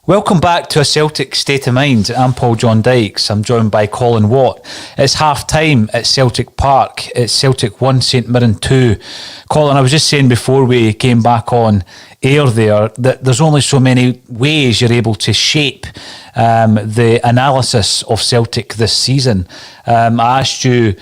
Welcome back to A Celtic State of Mind. I'm Paul John Dykes. I'm joined by Colin Watt. It's half-time at Celtic Park. It's Celtic 1, St Mirren 2. Colin, I was just saying before we came back on air there that there's only so many ways you're able to shape the analysis of Celtic this season. I asked you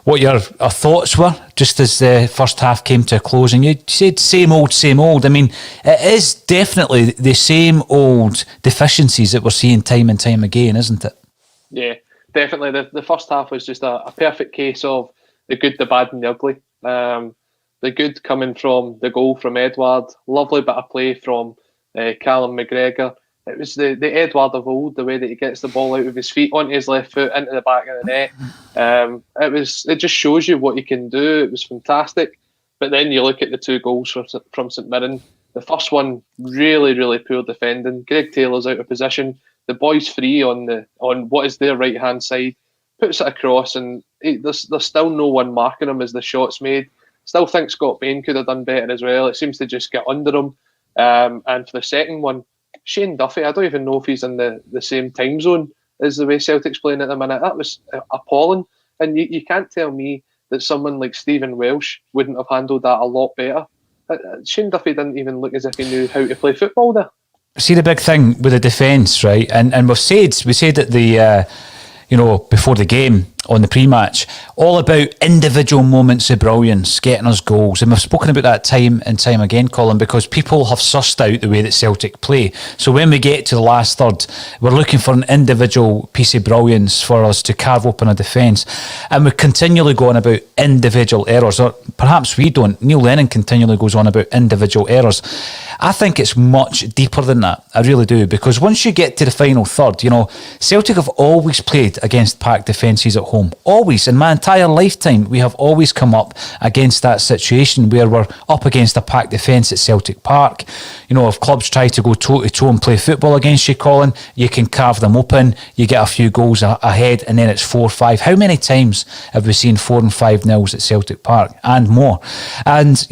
what your thoughts were just as the first half came to a close, and you said same old, same old. I mean, it is definitely the same old deficiencies that we're seeing time and time again, isn't it? Yeah, definitely. The first half was just a perfect case of the good, the bad and the ugly. The good coming from the goal from Edouard, lovely bit of play from Callum McGregor. It was the Edouard of old, the way that he gets the ball out of his feet onto his left foot into the back of the net. It just shows you what he can do. It was fantastic. But then you look at the two goals from St Mirren. The first one, really, really poor defending. Greg Taylor's out of position. The boy's free on what is their right hand side, puts it across, and there's still no one marking him as the shot's made. Still think Scott Bain could have done better as well. It seems to just get under him. And for the second one, Shane Duffy, I don't even know if he's in the same time zone as the way Celtic's playing at the minute. That was appalling. And you can't tell me that someone like Stephen Welsh wouldn't have handled that a lot better. Shane Duffy didn't even look as if he knew how to play football there. See, the big thing with the defence, right? And we said at the before the game on the pre-match, all about individual moments of brilliance, getting us goals. And we've spoken about that time and time again, Colin, because people have sussed out the way that Celtic play. So when we get to the last third, we're looking for an individual piece of brilliance for us to carve open a defence. And we continually go on about individual errors, or perhaps we don't. Neil Lennon continually goes on about individual errors. I think it's much deeper than that. I really do, because once you get to the final third, Celtic have always played against packed defences at home. Always. In my entire lifetime, we have always come up against that situation where we're up against a packed defence at Celtic Park. If clubs try to go toe-to-toe and play football against you, Colin, you can carve them open, you get a few goals ahead, and then it's 4-5. How many times have we seen 4 and 5-0s at Celtic Park and more? And,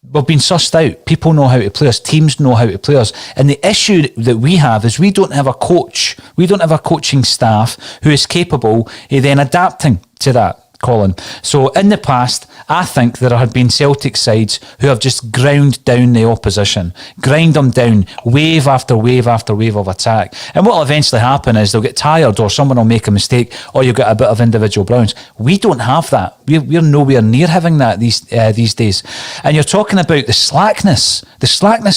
we've been sussed out. People know how to play us. Teams know how to play us. And the issue that we have is we don't have a coach. We don't have a coaching staff who is capable of then adapting to that, Colin. So in the past, I think there have been Celtic sides who have just ground down the opposition, grind them down, wave after wave after wave of attack. And what will eventually happen is they'll get tired, or someone will make a mistake, or you'll get a bit of individual brilliance. We don't have that. We're nowhere near having that these days. And you're talking about the slackness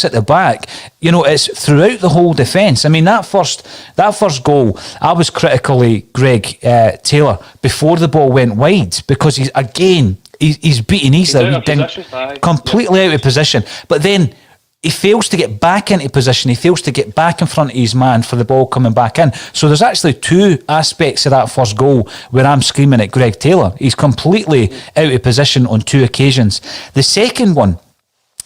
at the back. It's throughout the whole defence. I mean, that first goal, I was critical of Greg Taylor before the ball went wide, because he's beaten easily. Completely out of position. But then he fails to get back into position. He fails to get back in front of his man for the ball coming back in. So there's actually two aspects of that first goal where I'm screaming at Greg Taylor. He's completely out of position on two occasions. The second one,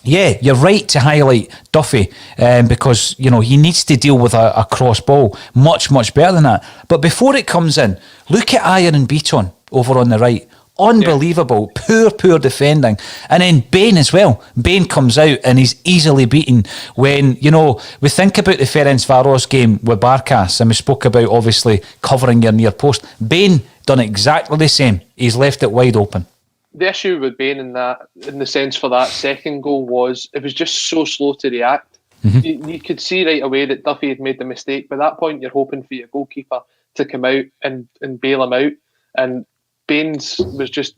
yeah, you're right to highlight Duffy because, he needs to deal with a cross ball much, much better than that. But before it comes in, look at Iron and Beaton over on the right. Unbelievable, poor defending. And then Bain as well. Bain comes out and he's easily beaten when, we think about the Ferencvaros game with Barkas, and we spoke about obviously covering your near post. Bain done exactly the same. He's left it wide open. The issue with Bain in the sense for that second goal was it was just so slow to react. Mm-hmm. You could see right away that Duffy had made the mistake. By that point, you're hoping for your goalkeeper to come out and bail him out. And Baines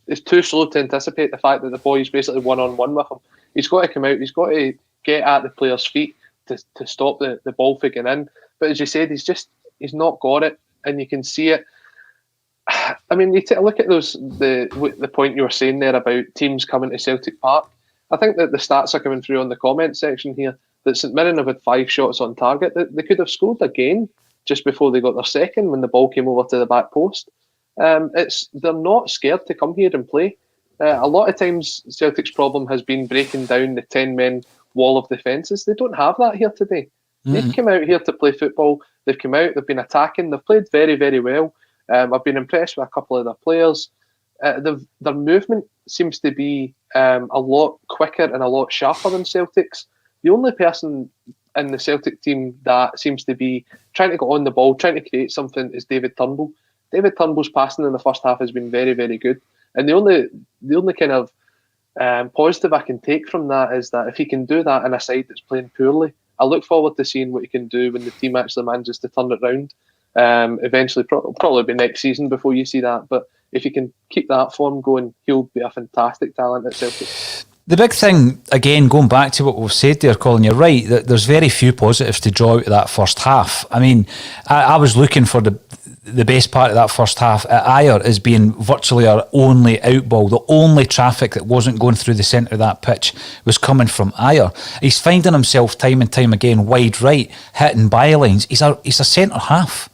it's too slow to anticipate the fact that the boy's basically one-on-one with him. He's got to come out, he's got to get at the player's feet to stop the ball from getting in. But as you said, he's not got it, and you can see it. I mean, you take a look at the point you were saying there about teams coming to Celtic Park. I think that the stats are coming through on the comment section here that St Mirren have had 5 shots on target. They could have scored again just before they got their second when the ball came over to the back post. They're not scared to come here and play. A lot of times Celtic's problem has been breaking down the 10-men wall of defences. They don't have that here today. Mm-hmm. They've come out here to play football. They've come out, they've been attacking, they've played very, very well. I've been impressed with a couple of their players. Their movement seems to be a lot quicker and a lot sharper than Celtic's. The only person in the Celtic team that seems to be trying to get on the ball, trying to create something is David Turnbull. David Turnbull's passing in the first half has been very, very good. And the only kind of positive I can take from that is that if he can do that in a side that's playing poorly, I look forward to seeing what he can do when the team actually manages to turn it round. Eventually, probably be next season before you see that. But if he can keep that form going, he'll be a fantastic talent at Celtic. The big thing, again, going back to what we've said there, Colin, you're right, that there's very few positives to draw out of that first half. I mean, I was looking for the best part of that first half at Ajer as being virtually our only outball. The only traffic that wasn't going through the centre of that pitch was coming from Ajer. He's finding himself time and time again wide right, hitting bylines. He's a centre half.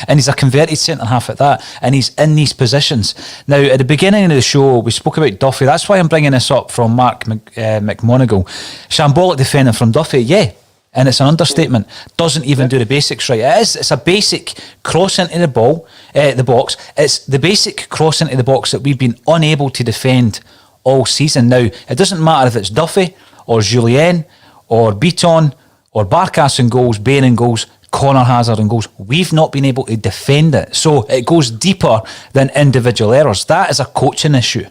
And he's a converted centre half at that, and he's in these positions. Now, at the beginning of the show, we spoke about Duffy. That's why I'm bringing this up from Mark McMonigal. Shambolic defending from Duffy, yeah, and it's an understatement. Doesn't even do the basics right. It's a basic cross into the box. It's the basic cross into the box that we've been unable to defend all season. Now, it doesn't matter if it's Duffy or Julien or Beaton or Barkas in goals, Bain in goals, Connor Hazard and goals. We've not been able to defend it. So it goes deeper than individual errors. That is a coaching issue.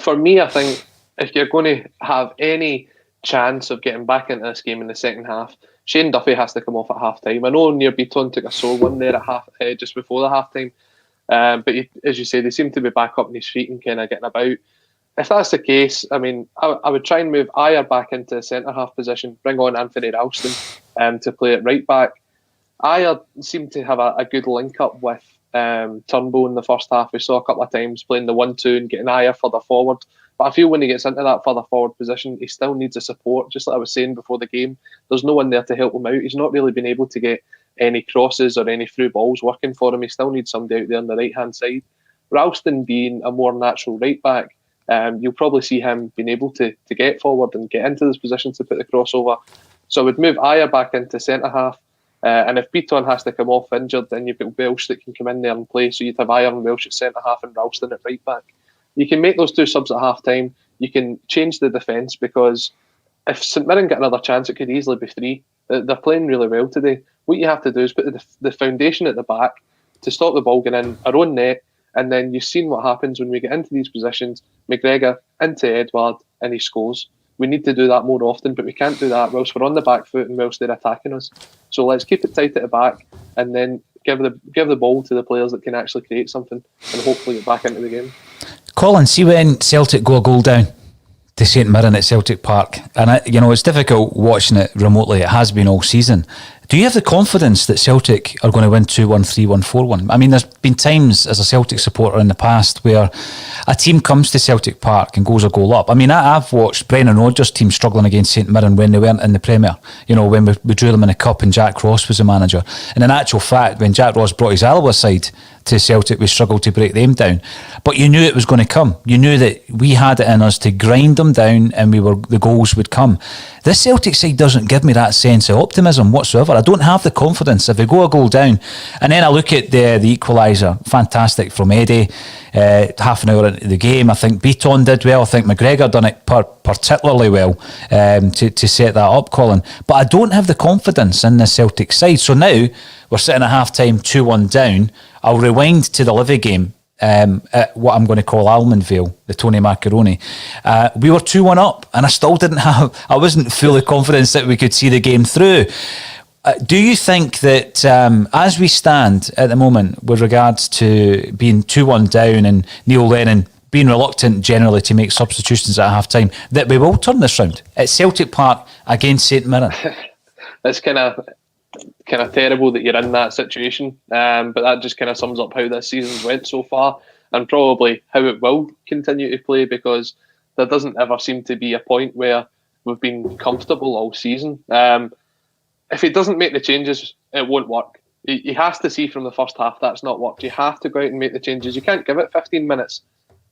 For me, I think if you're going to have any chance of getting back into this game in the second half, Shane Duffy has to come off at half time. I know Near Beaton took a sore one there at just before the half time. But as you say, they seem to be back up on his feet and kind of getting about. If that's the case, I mean, I would try and move Ajer back into centre half position, bring on Anthony Ralston to play at right back. Ajer seemed to have a good link up with Turnbull in the first half. We saw a couple of times playing the 1-2 and getting Ajer further forward. But I feel when he gets into that further forward position, he still needs a support. Just like I was saying before the game, there's no one there to help him out. He's not really been able to get any crosses or any through balls working for him. He still needs somebody out there on the right-hand side. Ralston being a more natural right back, you'll probably see him being able to get forward and get into this position to put the crossover. So I would move Ajer back into centre half. And if Beaton has to come off injured, then you've got Welsh that can come in there and play. So you'd have Ajer and Welsh at centre half and Ralston at right back. You can make those two subs at half time. You can change the defence, because if St Mirren get another chance, it could easily be 3. They're playing really well today. What you have to do is put the foundation at the back to stop the ball going in our own net. And then you've seen what happens when we get into these positions. McGregor into Edward and he scores. We need to do that more often, but we can't do that whilst we're on the back foot and whilst they're attacking us. So let's keep it tight at the back and then give the ball to the players that can actually create something and hopefully get back into the game. Colin, see when Celtic go a goal down to St Mirren at Celtic Park, and it's difficult watching it remotely. It has been all season. Do you have the confidence that Celtic are going to win 2-1, 3-1, 4-1? I mean, there's been times as a Celtic supporter in the past where a team comes to Celtic Park and goes a goal up. I mean, I've watched Brendan Rodgers' team struggling against St Mirren when they weren't in the Premier. When we drew them in the Cup and Jack Ross was the manager. And in actual fact, when Jack Ross brought his Alloa side to Celtic, we struggled to break them down. But you knew it was going to come. You knew that we had it in us to grind them down and the goals would come. This Celtic side doesn't give me that sense of optimism whatsoever. I don't have the confidence. If we go a goal down, and then I look at the equaliser, fantastic from Eddie, half an hour into the game. I think Beaton did well. I think McGregor done it particularly well to set that up, Colin. But I don't have the confidence in the Celtic side. So now we're sitting at half-time 2-1 down. I'll rewind to the Livy game at what I'm going to call Almondvale, the Tony Macaroni. We were 2-1 up, and I wasn't fully confident that we could see the game through. Do you think that as we stand at the moment with regards to being 2-1 down and Neil Lennon being reluctant generally to make substitutions at half-time, that we will turn this round at Celtic Park against St Mirren? It's kind of terrible that you're in that situation, but that just kind of sums up how this season's went so far and probably how it will continue to play, because there doesn't ever seem to be a point where we've been comfortable all season. If he doesn't make the changes, it won't work. He has to see from the first half that's not worked. You have to go out and make the changes. You can't give it 15 minutes,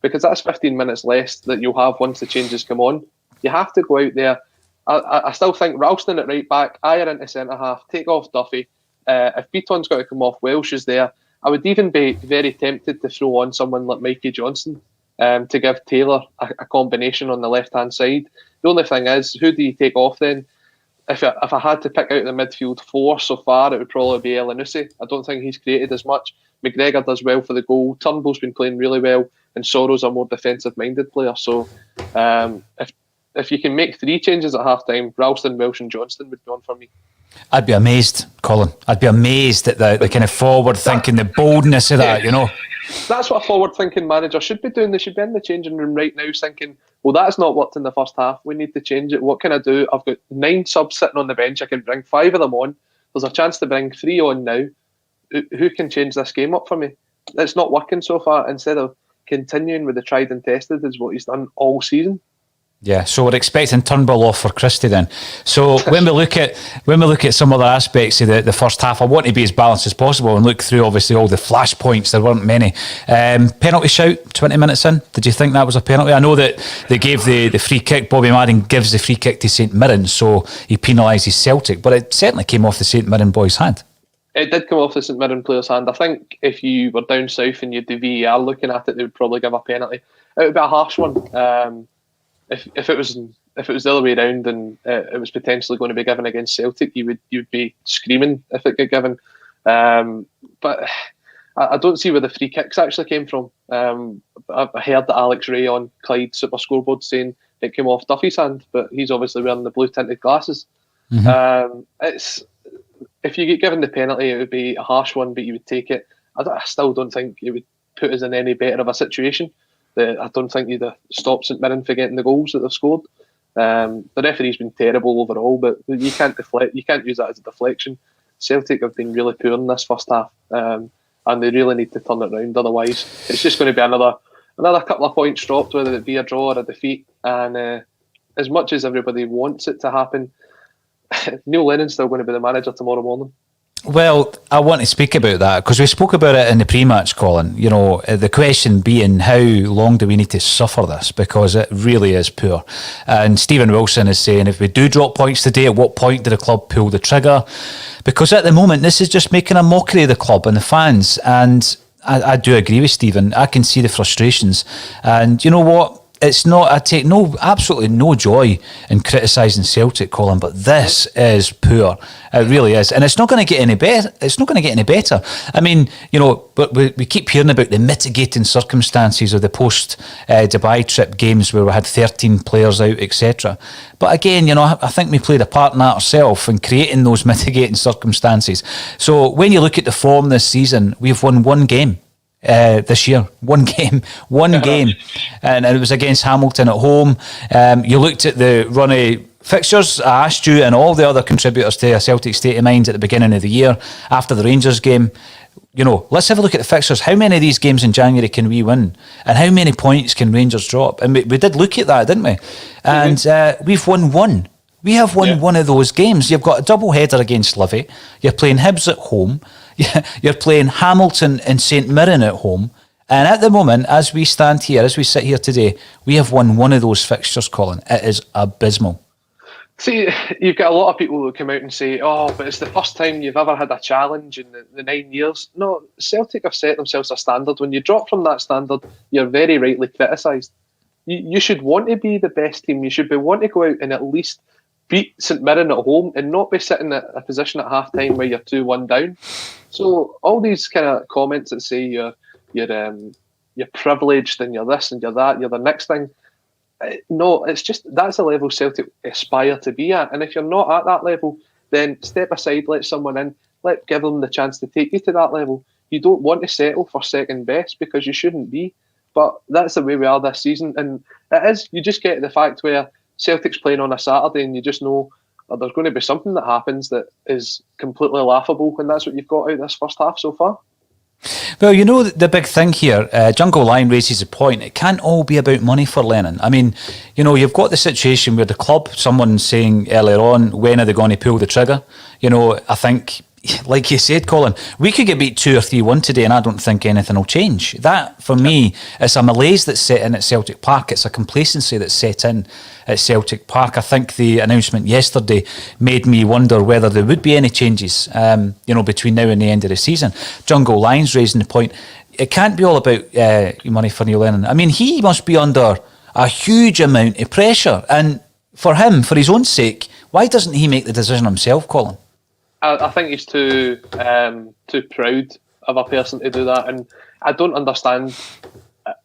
because that's 15 minutes less that you'll have once the changes come on. You have to go out there. I still think Ralston at right back, Ajer into centre half, take off Duffy. If Beaton's got to come off, Welsh is there. I would even be very tempted to throw on someone like Mikey Johnson to give Taylor a combination on the left-hand side. The only thing is, who do you take off then? if I had to pick out the midfield four so far, it would probably be Elyounoussi. I don't think he's created as much. McGregor does well for the goal. Turnbull's been playing really well, and Sorrow's a more defensive-minded player. So if you can make 3 changes at half-time, Ralston, Welsh and Johnston would be on for me. I'd be amazed, Colin. I'd be amazed at the kind of forward-thinking, the boldness of that, you know. That's what a forward-thinking manager should be doing. They should be in the changing room right now thinking, well, that's not worked in the first half. We need to change it. What can I do? I've got 9 subs sitting on the bench. I can bring 5 of them on. There's a chance to bring 3 on now. Who can change this game up for me? It's not working so far. Instead of continuing with the tried and tested is what he's done all season. Yeah, so we're expecting Turnbull off for Christie then. So when we look at some other aspects of the first half, I want to be as balanced as possible and look through obviously all the flashpoints. There weren't many. Penalty shout 20 minutes in. Did you think that was a penalty? I know that they gave the free kick. Bobby Madden gives the free kick to St Mirren, so he penalises Celtic, but it certainly came off the St Mirren boy's hand. It did come off the St Mirren player's hand. I think if you were down south and you had the VAR looking at it, they would probably give a penalty. It would be a harsh one. If it was the other way around and it was potentially going to be given against Celtic, you'd be screaming if it got given. But I don't see where the free kicks actually came from. I heard that Alex Ray on Clyde Super Scoreboard saying it came off Duffy's hand, but he's obviously wearing the blue tinted glasses. Mm-hmm. If you get given the penalty, it would be a harsh one, but you would take it. I still don't think it would put us in any better of a situation. I don't think you'd have stopped St Mirren for getting the goals that they've scored. The referee's been terrible overall, but you can't deflect. You can't use that as a deflection. Celtic have been really poor in this first half, and they really need to turn it around. Otherwise, it's just going to be another couple of points dropped, whether it be a draw or a defeat. And as much as everybody wants it to happen, Neil Lennon's still going to be the manager tomorrow morning. Well, I want to speak about that because we spoke about it in the pre-match, Colin. You know, the question being how long do we need to suffer this, because it really is poor. And Stephen Wilson is saying if we do drop points today, at what point do the club pull the trigger? Because at the moment, this is just making a mockery of the club and the fans. And I do agree with Stephen. I can see the frustrations. And you know what? It's not. I take absolutely no joy in criticising Celtic, Colin, but this is poor. It really is, and it's not going to get any better. It's not going to get any better. I mean, you know, but we keep hearing about the mitigating circumstances of the post Dubai trip games where we had 13 players out, etc. But again, you know, I think we played a part in that ourselves in creating those mitigating circumstances. So when you look at the form this season, we've won 1 game. This year, one game, and it was against Hamilton at home. You looked at the run of fixtures. I asked you and all the other contributors to a Celtic State of Mind at the beginning of the year after the Rangers game. You know, let's have a look at the fixtures. How many of these games in January can we win, and how many points can Rangers drop? And we did look at that, didn't we? And we've won 1. We have won 1 of those games. You've got a double header against Livy. You're playing Hibs at home. You're playing Hamilton and St Mirren at home. And at the moment, as we stand here, as we sit here today, we have won 1 of those fixtures, Colin. It is abysmal. See, you've got a lot of people who come out and say, oh, but it's the first time you've ever had a challenge in the 9 years. No, Celtic have set themselves a standard. When you drop from that standard, you're very rightly criticised. You should want to be the best team. You should be wanting to go out and at least beat St Mirren at home and not be sitting at a position at half time where you're 2-1 down. So all these kind of comments that say you're privileged and you're this and you're that, you're the next thing. No, it's just that's the level Celtic aspire to be at. And if you're not at that level, then step aside, let someone in, give them the chance to take you to that level. You don't want to settle for second best because you shouldn't be. But that's the way we are this season. And it is, you just get the fact where Celtic's playing on a Saturday and you just know there's going to be something that happens that is completely laughable, and that's what you've got out this first half so far. Well, you know, the big thing here, Jungle Lion raises a point, it can't all be about money for Lennon. I mean, you know, you've got the situation where the club, someone saying earlier on, when are they going to pull the trigger? You know, I think, like you said, Colin, we could get beat 2 or 3-1 today and I don't think anything will change. That, for me, it's a malaise that's set in at Celtic Park. It's a complacency that's set in at Celtic Park. I think the announcement yesterday made me wonder whether there would be any changes, you know, between now and the end of the season. Jungle Lions raising the point, it can't be all about money for Neil Lennon. I mean, he must be under a huge amount of pressure, and for him, for his own sake, Why doesn't he make the decision himself, Colin? I think he's too proud of a person to do that, and I don't understand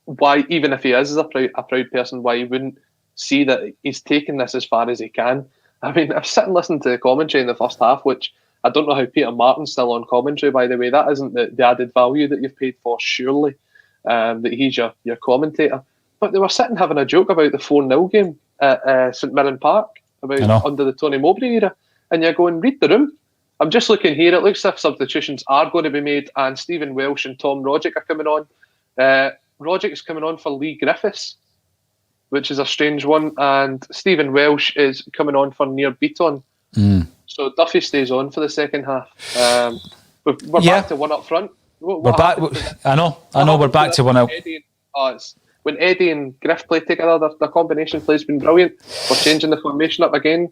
why, even if he is a proud person, why he wouldn't see that he's taken this as far as he can. I mean, I've sat and listened to the commentary in the first half, which I don't know how Peter Martin's still on commentary, by the way. That isn't the added value that you've paid for, surely, that he's your commentator. But they were sitting having a joke about the 4-0 game at St Mirren Park, about under the Tony Mowbray era, and you're going, read the room. I'm just looking here. It looks as if substitutions are going to be made, and Stephen Welsh and Tom Rogic are coming on. Rogic is coming on for Lee Griffiths, which is a strange one, and Stephen Welsh is coming on for Near Beaton. So Duffy stays on for the second half. We're back to one up front. We're back. I know. We're back to one up. When Eddie and Griff play together, the combination play's been brilliant. We're changing the formation up again.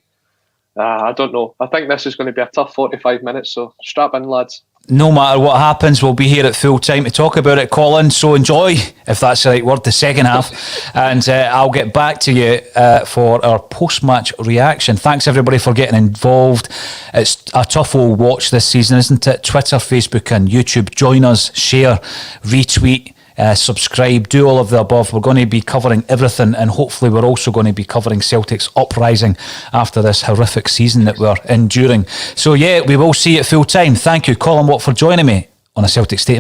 I don't know. I think this is going to be a tough 45 minutes, so strap in, lads. No matter what happens, we'll be here at full time to talk about it, Colin. So enjoy, if that's the right word, the second half. And I'll get back to you for our post-match reaction. Thanks, everybody, for getting involved. It's a tough old watch this season, isn't it? Twitter, Facebook and YouTube. Join us, share, retweet. Subscribe, do all of the above. We're going to be covering everything, and hopefully we're also going to be covering Celtic's uprising after this horrific season that we're enduring. So yeah, we will see you at full time. Thank you, Colin Watt, for joining me on A Celtic Statement.